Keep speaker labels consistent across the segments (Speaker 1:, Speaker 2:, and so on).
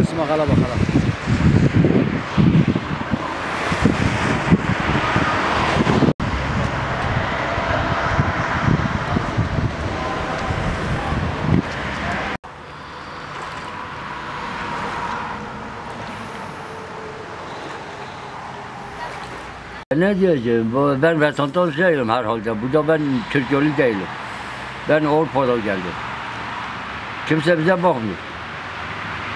Speaker 1: ısmakala bakalım. Ne diyeceğim? Ben vatandaş değilim herhalde. Bu da ben Türkiye'li değilim. Ben Avrupa'da geldim. Kimse bize bakmıyor.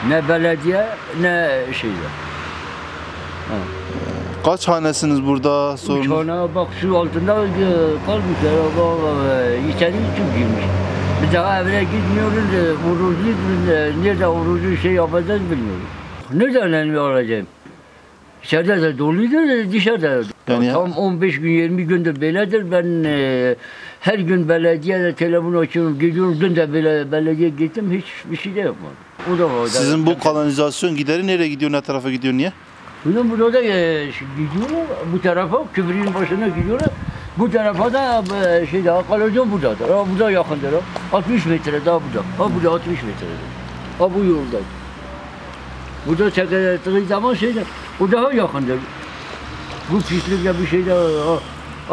Speaker 1: Ne belediye ne şeyde. Ha.
Speaker 2: Kaç hanesiniz burada?
Speaker 1: Uçağına bak şu altında kalmışlar. İçeri için girmiş. Biz daha evine gitmiyoruz. Orucuyuz. Nerede orucu şey yapacağız bilmiyoruz. Nereden elimi alacağım? İçeride de doluydu, dışarıda.
Speaker 2: Yani
Speaker 1: tam 15 gün, 20 gündür böyledir. Ben her gün belediyede telefon açıyorum, gidiyorum. Dün de belediye gittim, hiçbir şey de yapmadım. O da orada.
Speaker 2: Sizin bu kanalizasyon gideri nereye gidiyor, ne tarafa gidiyor, niye?
Speaker 1: Bunun burada gidiyorlar, bu tarafa, köprünün başına gidiyorlar. Bu tarafa da kanalizasyon buradadır. Ha, burada yakındır. 60 metre daha burada. Ha burada 60 metredir. Ha bu yolda. Burada çeker ettiği zaman o daha yakındır. Bu pislikle bir şey de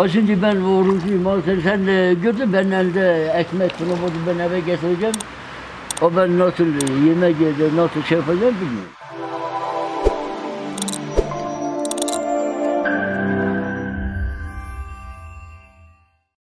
Speaker 1: şimdi ben orucuyum. Sen de gördün ben elde ekmek bunu ben eve getireceğim. O ben nasıl yemek yiyeceğim, nasıl şey yapacağım bilmiyorum.